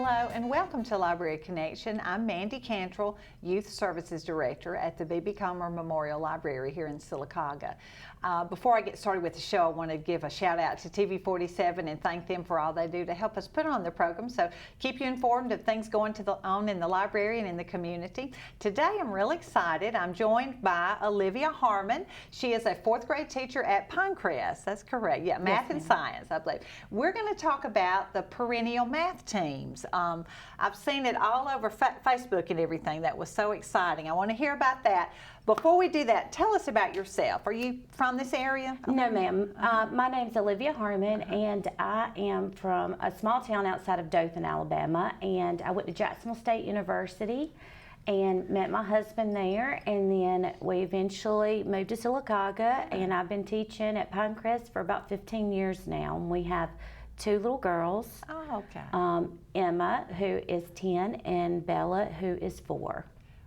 Hello and welcome to Library Connection. I'm Mandy Cantrell, Youth Services Director at the B.B. Comer Memorial Library here in Sylacauga. Before I get started with the show, I want to give a shout out to TV 47 and thank them for all they do to help us put on the program. So keep you informed of things going on in the library and in the community. Today I'm really excited. I'm joined by Olivia Harmon. She is a 4th grade teacher at Pinecrest. That's correct. Yeah, math and science, I believe. We're going to talk about the perennial math teams. I've seen it all over Facebook and everything. That was so exciting. I want to hear about that. Before we do that, tell us about yourself. Are you from this area? No, ma'am. My name's Olivia Harmon, and I am from a small town outside of Dothan, Alabama, and I went to Jacksonville State University and met my husband there, and then we eventually moved to Sylacauga, and I've been teaching at Pinecrest for about 15 years now, and we have 2 little girls. Oh, okay. Emma, who is 10, and Bella, who is 4.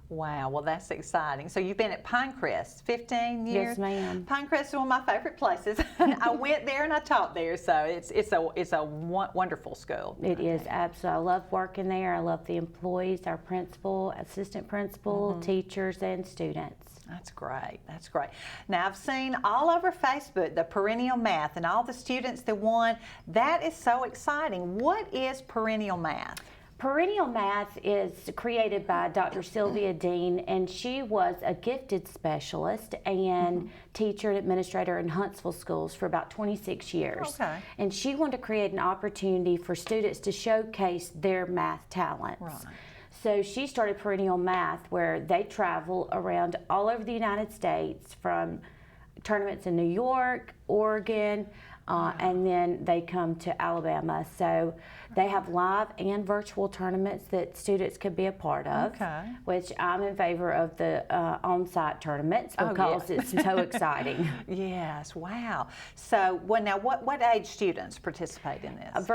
Wow, well that's exciting. So you've been at Pinecrest 15 years? Yes, ma'am. Pinecrest is one of my favorite places. I went there and I taught there, so it's a wonderful school. It is, absolutely. I love working there. I love the employees, our principal, assistant principal, teachers, and students. That's great. That's great. Now, I've seen all over Facebook the perennial math and all the students that won. That is so exciting. What is perennial math? Perennial math is created by Dr. Sylvia Dean, and she was a gifted specialist and teacher and administrator in Huntsville schools for about 26 years. Okay. And she wanted to create an opportunity for students to showcase their math talents. Right. So she started Perennial Math, where they travel around all over the United States, from tournaments in New York, Oregon, and then they come to Alabama. So they have live and virtual tournaments that students could be a part of, which I'm in favor of the on-site tournaments because it's so exciting. Yes, wow. So now what age students participate in this?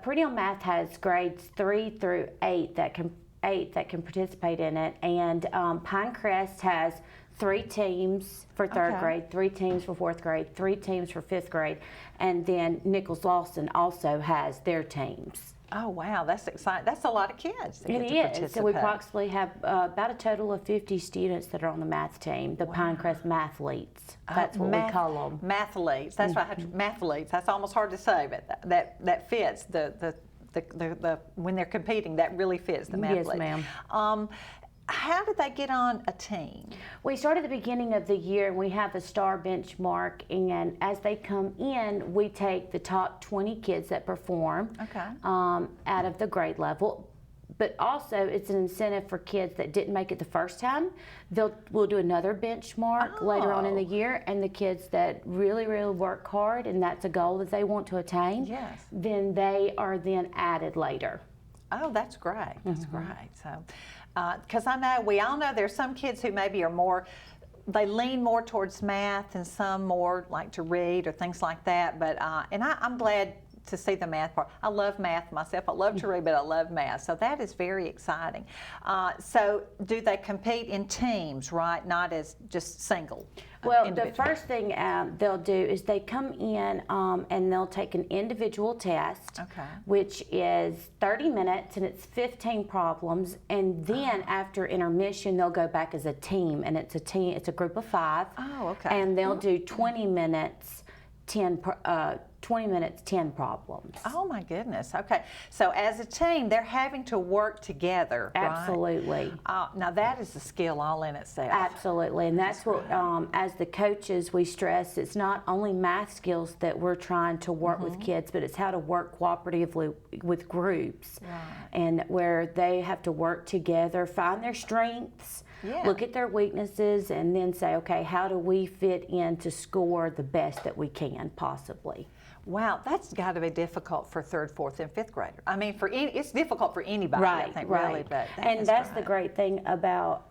Perennial Math has grades 3 through 8 that can participate in it, and Pinecrest has 3 teams for 3rd grade, 3 teams for 4th grade, 3 teams for 5th grade, and then Nichols-Lawson also has their teams. Oh wow, that's exciting. That's a lot of kids that get to participate. So we approximately have about a total of 50 students that are on the math team, the Pinecrest Mathletes. That's what we call them. Mathletes. That's right. Mathletes. That's almost hard to say, but that fits the when they're competing. That really fits the math. Yes, ma'am. How did they get on a team? We start at the beginning of the year, and we have a star benchmark, and as they come in, we take the top 20 kids that perform out of the grade level. But also, it's an incentive for kids that didn't make it the first time. We'll do another benchmark later on in the year, and the kids that really, really work hard, and that's a goal that they want to attain, then they are then added later. Oh, that's great. That's great. So, because we all know there's some kids who maybe are more, they lean more towards math, and some more like to read or things like that. But and I'm glad to see the math part. I love math myself. I love to read, but I love math. So that is very exciting. So do they compete in teams, right? Not as just single? Well, the first thing they'll do is they come in and they'll take an individual test, which is 30 minutes, and it's 15 problems. And then after intermission, they'll go back as a team, and it's a group of 5. Oh, okay. And they'll do 20 minutes, 10 problems. Oh my goodness. Okay. So as a team, they're having to work together. Absolutely. Right? Now that is a skill all in itself. Absolutely. And that's what, as the coaches, we stress it's not only math skills that we're trying to work with kids, but it's how to work cooperatively with groups. Right. And where they have to work together, find their strengths, look at their weaknesses, and then say, okay, how do we fit in to score the best that we can possibly? Wow, that's got to be difficult for 3rd, 4th, and 5th grader. I mean, it's difficult for anybody, I think, really. But that's the great thing about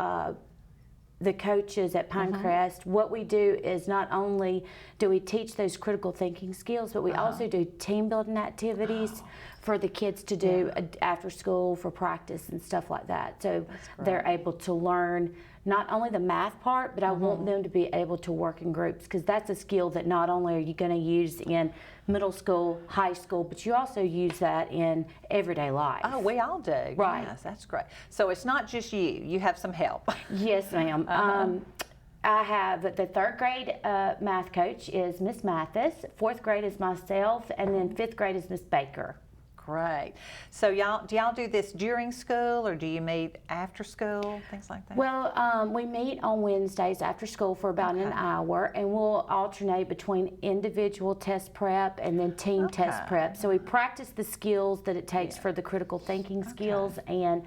the coaches at Pinecrest. What we do is not only do we teach those critical thinking skills, but we also do team building activities for the kids to do after school for practice and stuff like that. So they're able to learn not only the math part, but I want them to be able to work in groups, because that's a skill that not only are you going to use in middle school, high school, but you also use that in everyday life. Oh, we all do. Right. Yes, that's great. So it's not just you. You have some help. Yes, ma'am. I have the 3rd grade math coach is Miss Mathis, 4th grade is myself, and then 5th grade is Miss Baker. Great. So do y'all do this during school, or do you meet after school, things like that? Well, we meet on Wednesdays after school for about an hour, and we'll alternate between individual test prep and then team test prep. So we practice the skills that it takes for the critical thinking skills and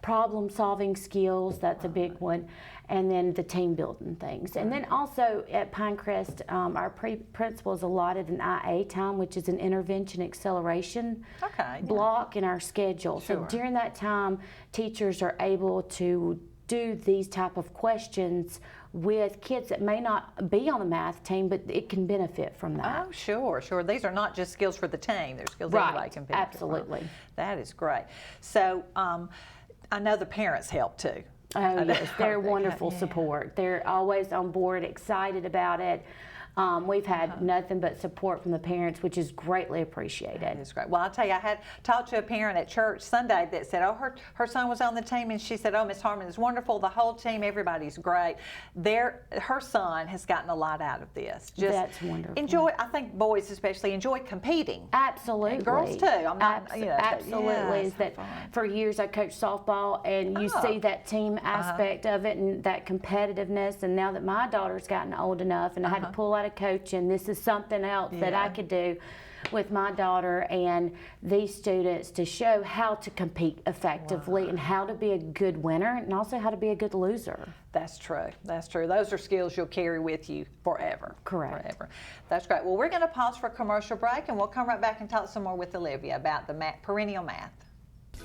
problem solving skills, that's a big one, and then the team building things. And then also at Pinecrest, our principal is allotted an IA time, which is an intervention acceleration block in our schedule. So during that time, teachers are able to do these type of questions with kids that may not be on the math team, but it can benefit from that. Oh, sure, sure. These are not just skills for the team. They're skills everybody can benefit absolutely. from. That is great. So I know the parents help too. Oh, yes, they're wonderful support. They're always on board, excited about it. We've had nothing but support from the parents, which is greatly appreciated. That's great. Well, I'll tell you, I had talked to a parent at church Sunday that said, oh, her son was on the team, and she said, oh, Miss Harmon is wonderful, the whole team, everybody's great. Her son has gotten a lot out of this. Just that's wonderful. Enjoy, I think boys especially enjoy competing. Absolutely. And girls too. I'm not, absolutely. Is that for years I coached softball, and you see that team aspect of it and that competitiveness, and now that my daughter's gotten old enough and I had to pull out a coach, and this is something else that I could do with my daughter and these students to show how to compete effectively and how to be a good winner and also how to be a good loser. That's true. That's true. Those are skills you'll carry with you forever. Correct. Forever. That's great. Well, we're going to pause for a commercial break, and we'll come right back and talk some more with Olivia about the perennial math.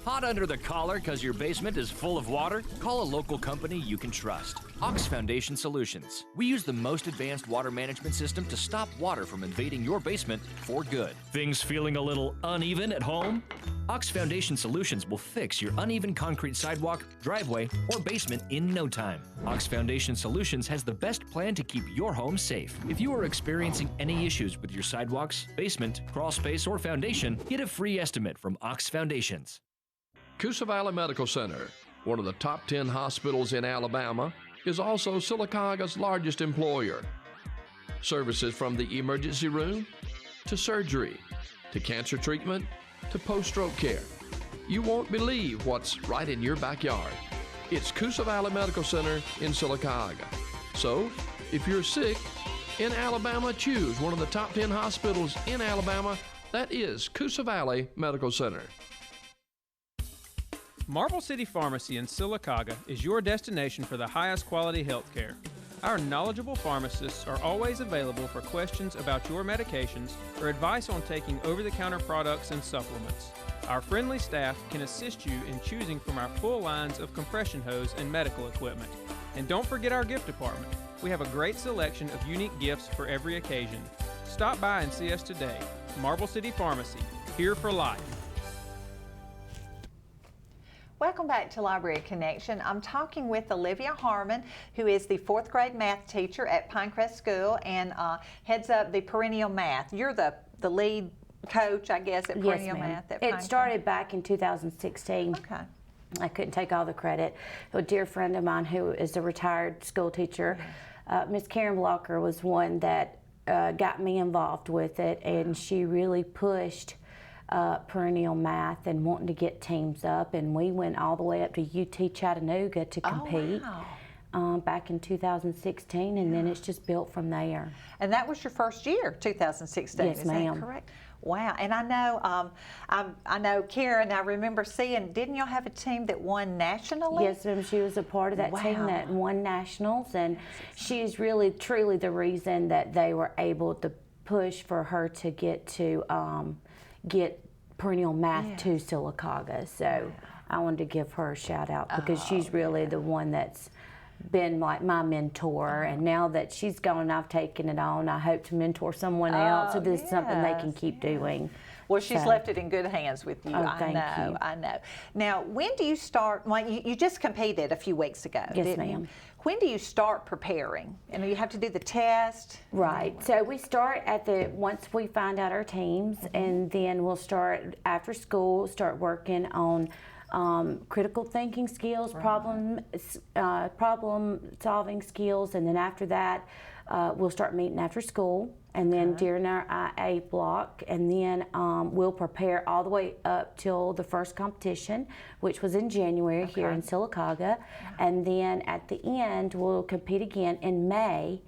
Hot under the collar because your basement is full of water? Call a local company you can trust. Ox Foundation Solutions. We use the most advanced water management system to stop water from invading your basement for good. Things feeling a little uneven at home? Ox Foundation Solutions will fix your uneven concrete sidewalk, driveway, or basement in no time. Ox Foundation Solutions has the best plan to keep your home safe. If you are experiencing any issues with your sidewalks, basement, crawl space, or foundation, get a free estimate from Ox Foundations. Coosa Valley Medical Center, one of the top 10 hospitals in Alabama, is also Silicaga's largest employer. Services from the emergency room, to surgery, to cancer treatment, to post-stroke care. You won't believe what's right in your backyard. It's Coosa Valley Medical Center in Silicaga. So, if you're sick in Alabama, choose one of the top 10 hospitals in Alabama. That is Coosa Valley Medical Center. Marble City Pharmacy in Silicaga is your destination for the highest quality health care. Our knowledgeable pharmacists are always available for questions about your medications or advice on taking over-the-counter products and supplements. Our friendly staff can assist you in choosing from our full lines of compression hose and medical equipment. And don't forget our gift department. We have a great selection of unique gifts for every occasion. Stop by and see us today. Marble City Pharmacy, here for life. Welcome back to Library Connection. I'm talking with Olivia Harmon, who is the 4th grade math teacher at Pinecrest School and heads up the perennial math. You're the lead coach, I guess, at perennial math at Pinecrest. It started back in 2016. Okay. I couldn't take all the credit. A dear friend of mine who is a retired school teacher, Miss Karen Blocker, was one that got me involved with it, and she really pushed perennial math and wanting to get teams up, and we went all the way up to UT Chattanooga to compete back in 2016, and then it's just built from there. And that was your first year, 2016, yes, is ma'am. that correct? Wow, and I know Karen, I remember seeing, didn't y'all have a team that won nationally? Yes, ma'am, she was a part of that team that won nationals, and she's really, truly the reason that they were able to push for her to get perennial math to Silicaga. So I wanted to give her a shout out because she's really the one that's been like my mentor, and now that she's gone, I've taken it on. I hope to mentor someone else, so this is something they can keep doing. Well, she's So- left it in good hands with you. Oh, I thank know, you. I know. Now, when do you start? Well, you just competed a few weeks ago. Yes, didn't you? ma'am. When do you start preparing? And you have to do the test. Right. So we start once we find out our teams, and then we'll start after school, start working on critical thinking skills, problem solving skills, and then after that, we'll start meeting after school, and then during our IA block, and then we'll prepare all the way up till the first competition, which was in January here in Sylacauga, and then at the end we'll compete again in May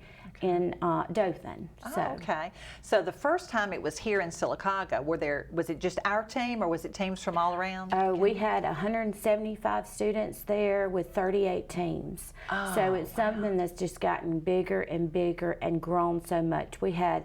in Dothan. Oh, okay. So the first time it was here in Sylacauga, was it just our team, or was it teams from all around? We had 175 students there with 38 teams. So it's something that's just gotten bigger and bigger and grown so much. We had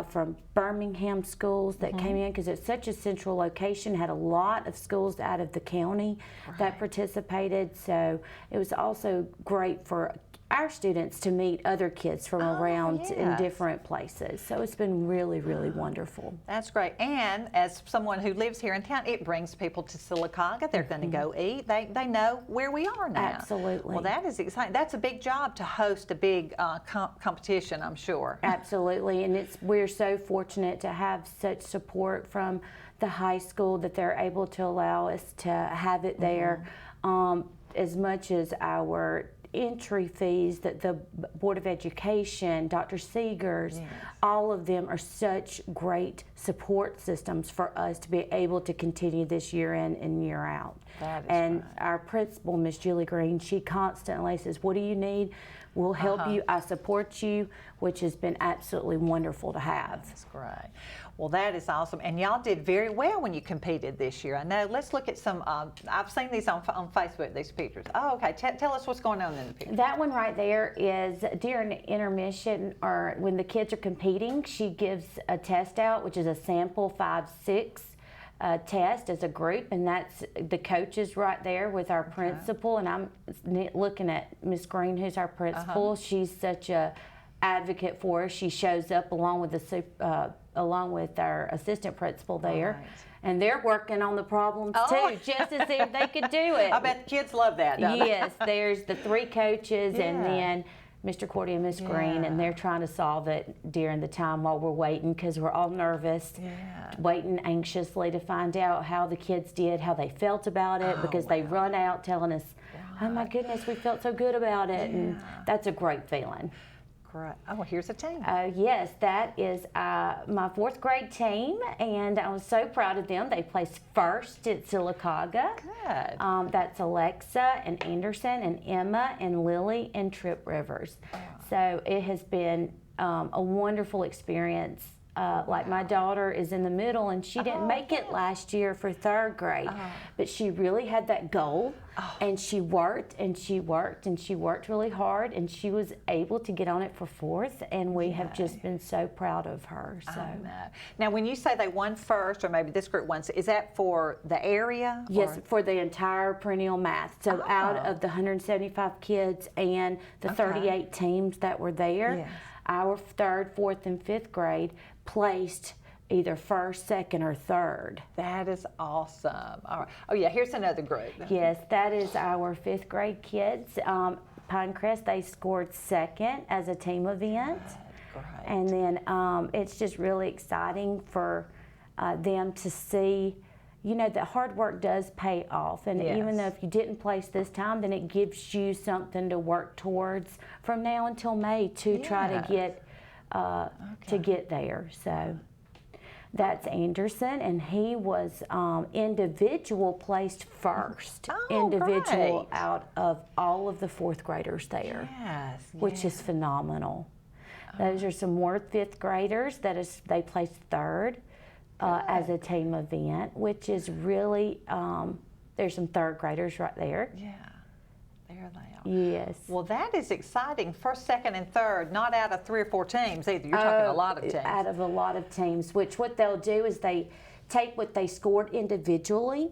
from Birmingham schools that came in, because it's such a central location, had a lot of schools out of the county that participated. So it was also great for our students to meet other kids from around in different places. So it's been really, really wonderful. That's great. And as someone who lives here in town, it brings people to Sylacauga. They're going to go eat. They know where we are now. Absolutely. Well, that is exciting. That's a big job to host a big competition, I'm sure. Absolutely. And we're so fortunate to have such support from the high school that they're able to allow us to have it there. As much as our entry fees, that the Board of Education, Dr. Seegers, all of them are such great support systems for us to be able to continue this year in and year out. That is and right. Our principal, Ms. Julie Green, she constantly says, what do you need? We'll help you. I support you, which has been absolutely wonderful to have. That's great. Well, that is awesome. And y'all did very well when you competed this year. I know. Let's look at some, I've seen these on Facebook, these pictures. Oh, okay. Tell us what's going on in the picture. That one right there is during intermission, or when the kids are competing, she gives a test out, which is a sample 5-6 test as a group, and that's the coaches right there with our principal. And I'm looking at Miss Green, who's our principal. She's such a advocate for us. She shows up along with our assistant principal there. Right. And they're working on the problems too, just as if they could do it. I bet the kids love that, don't Yes, there's the 3 coaches and then Mr. Cordy and Miss Green, and they're trying to solve it during the time while we're waiting, because we're all nervous, waiting anxiously to find out how the kids did, how they felt about it, because they run out telling us, oh my goodness, we felt so good about it, and that's a great feeling. Great. Oh, here's a team. Yes, that is my 4th grade team, and I was so proud of them. They placed first at Sylacauga. Good. That's Alexa and Anderson and Emma and Lily and Trip Rivers. So it has been a wonderful experience. Like my daughter is in the middle, and she didn't make it last year for 3rd grade, but she really had that goal, and she worked and she worked and she worked really hard, and she was able to get on it for 4th, and we have just been so proud of her. So. I know. Now, when you say they won first, or maybe this group won, is that for the area? Yes, or? for the entire perennial math. So out of the 175 kids and the 38 teams that were there, our 3rd, 4th, and 5th grade placed either 1st, 2nd, or 3rd. That is awesome. All right. Oh, yeah, here's another group. Yes, that is our 5th grade kids. Pinecrest, they scored 2nd as a team event. Great. And then it's just really exciting for them to see, you know, that hard work does pay off. And even though if you didn't place this time, then it gives you something to work towards from now until May to try to get there. So that's Anderson, and he was individual placed first. Individual great. out of all of the 4th graders there, which is phenomenal. Those are some more 5th graders they placed 3rd. As a team event, which is really, there's some 3rd graders right there. Yeah, there they are. Yes. Well, that is exciting. 1st, 2nd, and 3rd, not out of 3 or 4 teams either. You're talking a lot of teams. Out of a lot of teams, which what they'll do is they take what they scored individually,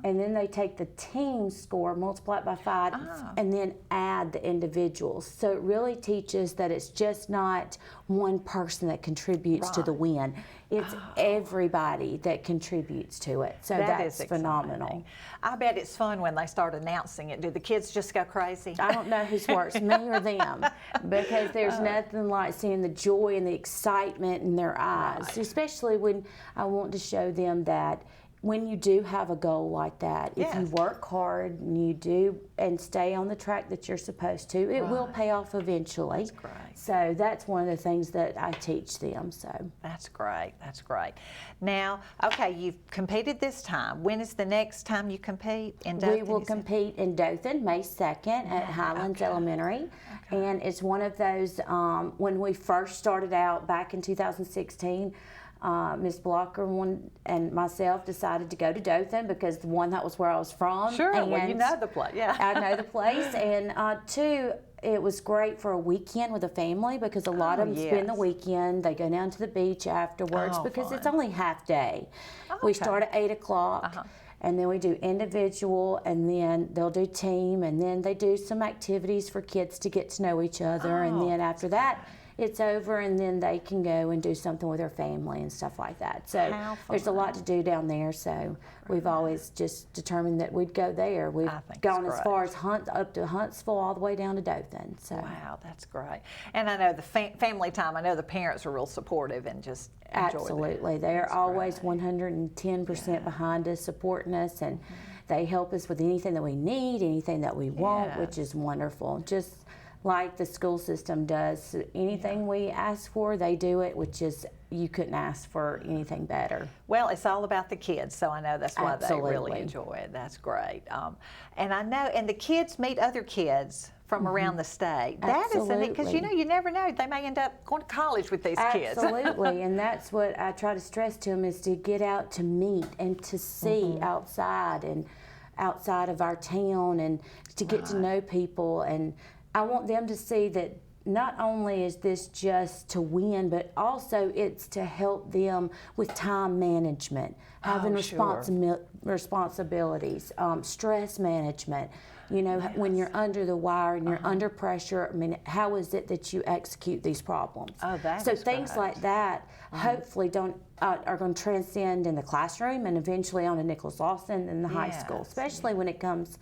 and then they take the team score, multiply it by 5, and then add the individuals. So it really teaches that it's just not one person that contributes to the win. It's everybody that contributes to it. So that's phenomenal. I bet it's fun when they start announcing it. Do the kids just go crazy? I don't know who's worse, me or them, because there's nothing like seeing the joy and the excitement in their eyes, especially when I want to show them that when you do have a goal like that, if you work hard and you do and stay on the track that you're supposed to, it will pay off eventually. That's great. So that's one of the things that I teach them. So that's great. That's great. Now, okay, you've competed this time. When is the next time you compete in Dothan? We will compete in Dothan May 2nd at Highlands Elementary. And it's one of those, when we first started out back in 2016, Ms. Blocker and myself decided to go to Dothan because one, that was where I was from. Sure, and well, you know the place, yeah. I know the place, and two, it was great for a weekend with a family because a lot of them spend the weekend. They go down to the beach afterwards because it's only half day. We start at 8 o'clock. And then we do individual, and then they'll do team, and then they do some activities for kids to get to know each other, and then after that, it's over, and then they can go and do something with their family and stuff like that. So there's a lot to do down there, so we've always just determined that we'd go there. We've gone as far as up to Huntsville, all the way down to Dothan. So. Wow, that's great. And I know the family time, I know the parents are real supportive and just enjoy Absolutely. They're always 110% behind us, supporting us, and they help us with anything that we need, anything that we want, which is wonderful. Just like the school system does. Anything we ask for, they do it, which is, you couldn't ask for anything better. Well, it's all about the kids, so I know that's why they really enjoy it. That's great. And I know, and the kids meet other kids from around the state. That is neat, because you know, you never know, they may end up going to college with these kids. Absolutely, and that's what I try to stress to them, is to get out to meet and to see outside and outside of our town, and to get to know people. And I want them to see that not only is this just to win, but also it's to help them with time management, having responsibilities, stress management. You know, when you're under the wire and you're under pressure, I mean, how is it that you execute these problems? So things like that hopefully are going to transcend in the classroom and eventually on to Nicholas Lawson and the high school, especially when it comes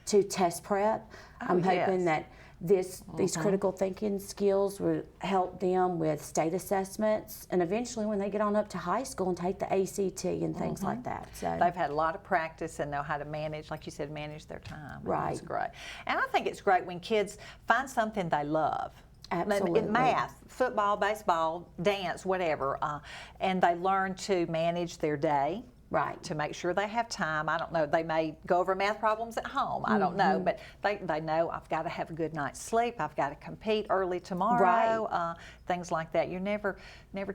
to test prep. I'm hoping that these critical thinking skills will help them with state assessments, and eventually when they get on up to high school and take the ACT and things like that. So they've had a lot of practice and know how to manage, like you said, manage their time. Right. That's great. And I think it's great when kids find something they love. Absolutely. In math, football, baseball, dance, whatever, and they learn to manage their day. Right. To make sure they have time. I don't know, they may go over math problems at home. I don't know, but they know I've got to have a good night's sleep. I've got to compete early tomorrow. Things like that. You're never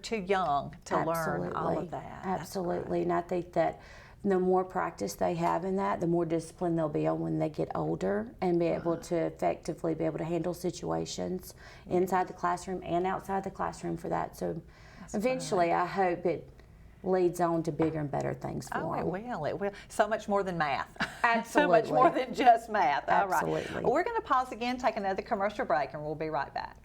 too young to learn all of that. Absolutely. And I think that the more practice they have in that, the more disciplined they'll be on when they get older, and be able to effectively be able to handle situations inside the classroom and outside the classroom for that. So eventually, I hope it leads on to bigger and better things for them. It will. So much more than math. Absolutely. So much more than just math. All right. Absolutely. Well, we're going to pause again, take another commercial break, and we'll be right back.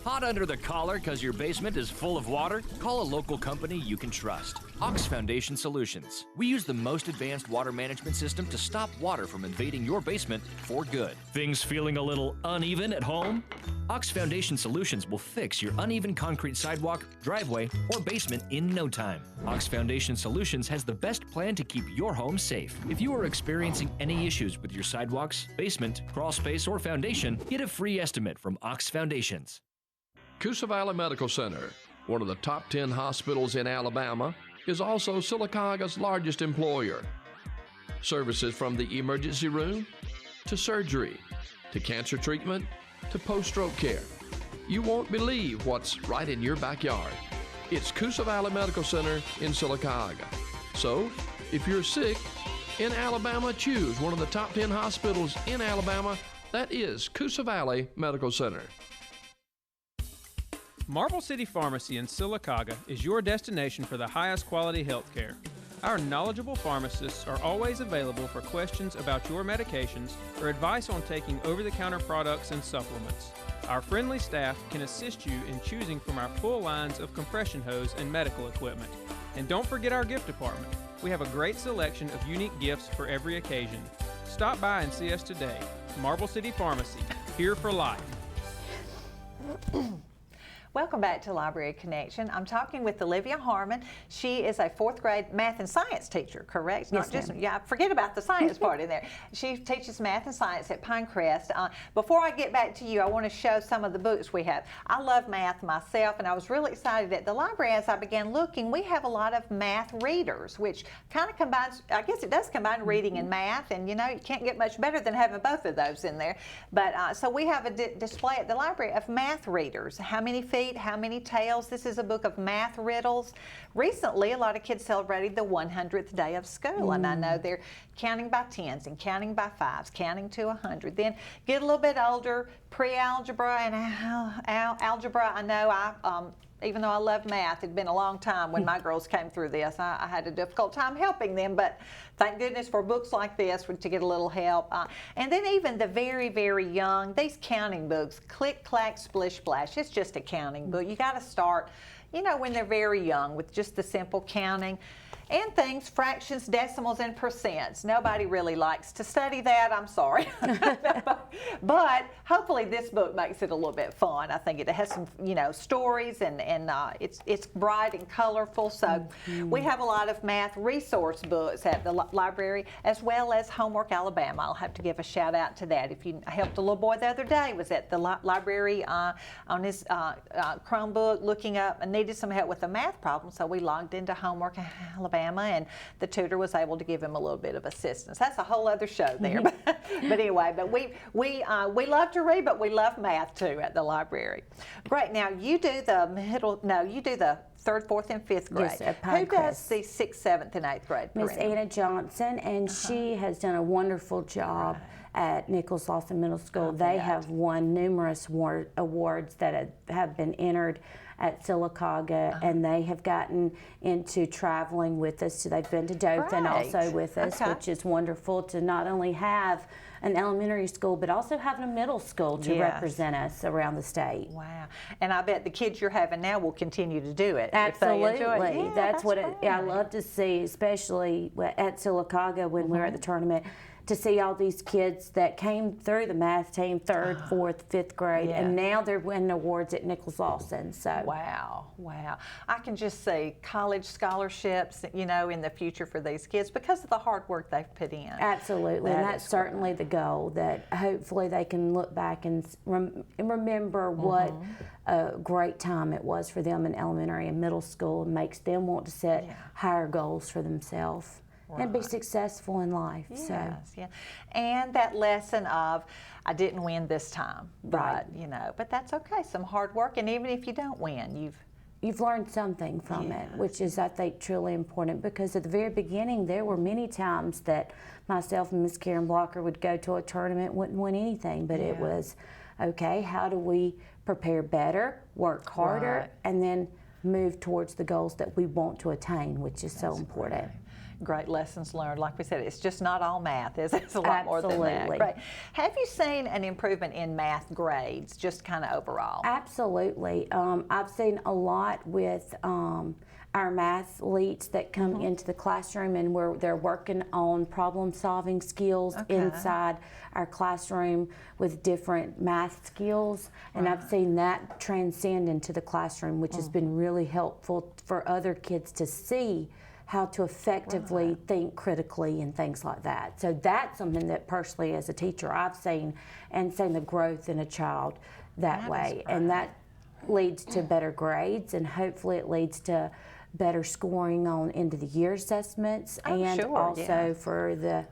Hot under the collar because your basement is full of water? Call a local company you can trust. Ox Foundation Solutions. We use the most advanced water management system to stop water from invading your basement for good. Things feeling a little uneven at home? Ox Foundation Solutions will fix your uneven concrete sidewalk, driveway, or basement in no time. Ox Foundation Solutions has the best plan to keep your home safe. If you are experiencing any issues with your sidewalks, basement, crawl space, or foundation, get a free estimate from Ox Foundations. Coosa Valley Medical Center, one of the top 10 hospitals in Alabama, is also Silicaga's largest employer. Services from the emergency room to surgery to cancer treatment to post-stroke care. You won't believe what's right in your backyard. It's Coosa Valley Medical Center in Silicaga. So, if you're sick in Alabama, choose one of the top 10 hospitals in Alabama. That is Coosa Valley Medical Center. Marble City Pharmacy in Silicaga is your destination for the highest quality health care. Our knowledgeable pharmacists are always available for questions about your medications or advice on taking over-the-counter products and supplements. Our friendly staff can assist you in choosing from our full lines of compression hose and medical equipment. And don't forget our gift department. We have a great selection of unique gifts for every occasion. Stop by and see us today. Marble City Pharmacy, here for life. Welcome back to Library Connection. I'm talking with Olivia Harmon. She is a 4th grade math and science teacher, correct? Yes, ma'am. Yeah, forget about the science part in there. She teaches math and science at Pinecrest. Before I get back to you, I want to show some of the books we have. I love math myself, and I was really excited at the library as I began looking. We have a lot of math readers, which kind of combines, I guess it does combine reading and math, and you know, you can't get much better than having both of those in there. But so we have a display at the library of math readers. How many feet? How many tails? This is a book of math riddles. Recently, a lot of kids celebrated the 100th day of school, and I know they're counting by tens and counting by fives, counting to 100. Then get a little bit older, pre-algebra and algebra. I know even though I love math, it'd been a long time when my girls came through this. I had a difficult time helping them, but thank goodness for books like this to get a little help. And then even the very, very young, these counting books, Click, Clack, Splish, Splash, it's just a counting book. You got to start, you know, when they're very young with just the simple counting. And things, fractions, decimals, and percents. Nobody really likes to study that, I'm sorry. But hopefully this book makes it a little bit fun. I think it has some, you know, stories, and it's bright and colorful. So we have a lot of math resource books at the library, as well as Homework Alabama. I'll have to give a shout out to that. If you helped a little boy the other day, was at the library on his Chromebook looking up and needed some help with a math problem, so we logged into Homework Alabama, and the tutor was able to give him a little bit of assistance. That's a whole other show there. But anyway, but we love to read, but we love math too at the library. Great. Now you do the you do the 3rd, 4th, and 5th grade. Yes, at Who does Pinecrest. the 6th, 7th, and 8th grade? Miss Brenda? Anna Johnson, and she has done a wonderful job at Nichols Lawson Middle School. They have won numerous awards that have been entered at Sylacauga, and they have gotten into traveling with us. So they've been to Dothan also with us, which is wonderful to not only have an elementary school, but also having a middle school to represent us around the state. Wow. And I bet the kids you're having now will continue to do it. Absolutely. If they enjoy it. Yeah, that's what right. I love to see, especially at Sylacauga when we were at the tournament, to see all these kids that came through the math team, 3rd, 4th, 5th grade, and now they're winning awards at Nichols Lawson. So wow. I can just see college scholarships, you know, in the future for these kids because of the hard work they've put in. Absolutely, and that's certainly the goal, that hopefully they can look back and remember what a great time it was for them in elementary and middle school, and makes them want to set higher goals for themselves. And be successful in life. Yes, and that lesson of, I didn't win this time, but you know, but that's okay. Some hard work, and even if you don't win, you've learned something from it, which is, I think, truly important, because at the very beginning there were many times that myself and Miss Karen Blocker would go to a tournament, wouldn't win anything, but it was, okay, how do we prepare better, work harder, and then move towards the goals that we want to attain, which is so important. Great lessons learned. Like we said, it's just not all math. It's a lot more than that. Right. Have you seen an improvement in math grades, just kind of overall? Absolutely. I've seen a lot with our mathletes that come into the classroom, and where they're working on problem-solving skills inside our classroom with different math skills, and I've seen that transcend into the classroom, which has been really helpful for other kids to see how to effectively think critically and things like that. So that's something that personally as a teacher I've seen, and seen the growth in a child that way. And that leads to better grades, and hopefully it leads to better scoring on end of the year assessments, and also for the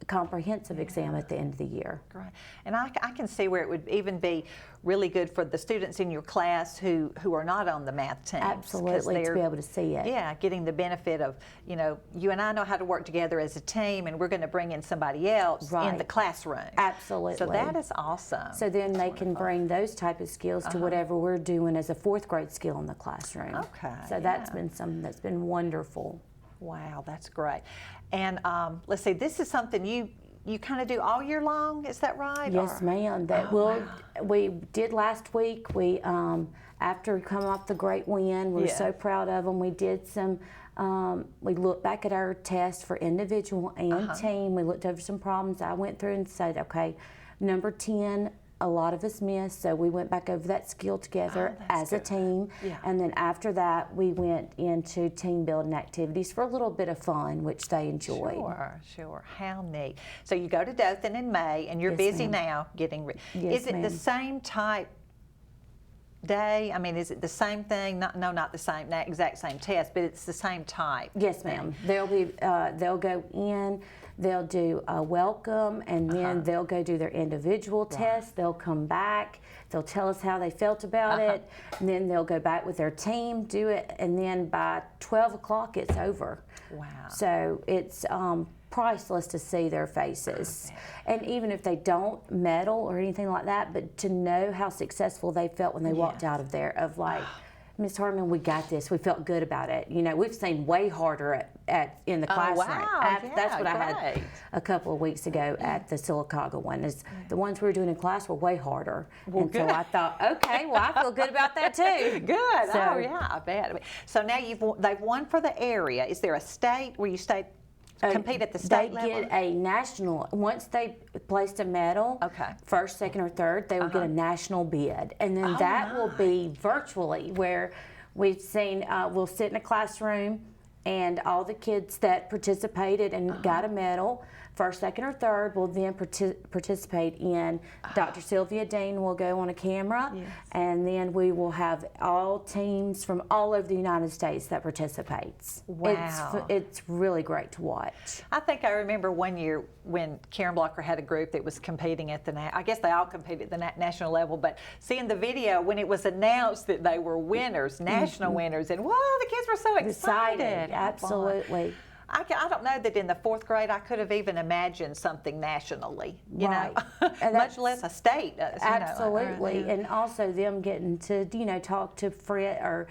comprehensive exam at the end of the year. Great. And I can see where it would even be really good for the students in your class who are not on the math team. Absolutely, to be able to see it. Yeah, getting the benefit of, you know, you and I know how to work together as a team, and we're going to bring in somebody else in the classroom. Absolutely. So that is awesome. So then they can bring those type of skills to whatever we're doing as a 4th grade skill in the classroom. Okay. So that's been something that's been wonderful. Wow, that's great. And let's see, this is something you kind of do all year long, is that right? Yes, ma'am. We did last week. We after coming off the great win, we were so proud of them. We did some. We looked back at our test for individual and team. We looked over some problems. I went through and said, okay, number 10. A lot of us missed, so we went back over that skill together as a team. Yeah. And then after that, we went into team building activities for a little bit of fun, which they enjoyed. Sure. How neat. So you go to Dothan in May, and you're busy now getting ready. Is it the same type day? I mean, is it the same thing? Not the same, not exact same test, but it's the same type. Yes, ma'am. They'll go in. They'll do a welcome, and then they'll go do their individual test. They'll come back. They'll tell us how they felt about it, and then they'll go back with their team, do it, and then by 12 o'clock it's over. Wow. So it's priceless to see their faces. And even if they don't medal or anything like that, but to know how successful they felt when they walked out of there, of like, Miss Harmon, we got this. We felt good about it. You know, we've seen way harder in the classroom. That's what I had a couple of weeks ago at the Sylacauga one. Is the ones we were doing in class were way harder. Well, so I thought, okay, well, I feel good about that too. Good. So, I bet. So now they've won for the area. Is there a state where you compete at the state level? They get a national, once they placed a medal, first, second, or third, they will get a national bid. And then that will be virtually, where we've seen, we'll sit in a classroom and all the kids that participated and got a medal, first, second, or third, will then participate in. Dr. Sylvia Dean will go on a camera, and then we will have all teams from all over the United States that participates. Wow. It's really great to watch. I think I remember one year when Karen Blocker had a group that was competing at I guess they all competed at the national level, but seeing the video when it was announced that they were winners, national winners, and whoa, the kids were so excited. Absolutely. I don't know that in the 4th grade I could have even imagined something nationally, you know, much less a state. Absolutely, and also them getting to, talk to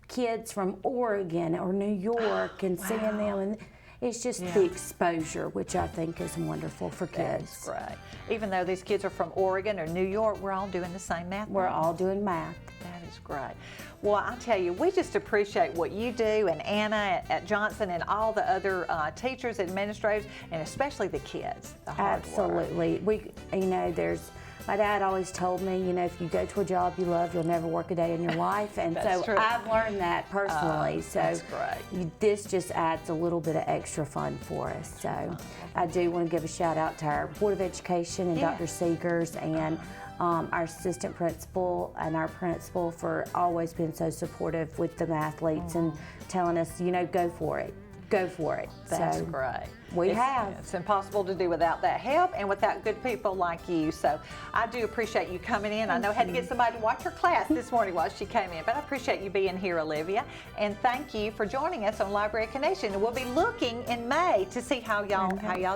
kids from Oregon or New York and seeing them, and it's just the exposure, which I think is wonderful for kids. That's great. Even though these kids are from Oregon or New York, we're all doing the same math. We're all doing math. That is great. Well, I tell you, we just appreciate what you do, and Anna at Johnson, and all the other teachers, administrators, and especially the kids. The hard Absolutely. work. My dad always told me, if you go to a job you love, you'll never work a day in your life. And so true. I've learned that personally. That's great. This just adds a little bit of extra fun for us. So I do want to give a shout out to our Board of Education and Dr. Seegers and our assistant principal and our principal for always being so supportive with the athletes and telling us, go for it. Go for it. That's great. It's impossible to do without that help and without good people like you. So I do appreciate you coming in. I know I had to get somebody to watch her class this morning while she came in, but I appreciate you being here, Olivia. And thank you for joining us on Library Connection. And we'll be looking in May to see how y'all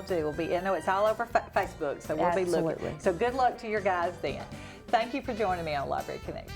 do. I know it's all over Facebook, so we'll be looking. So good luck to your guys then. Thank you for joining me on Library Connection.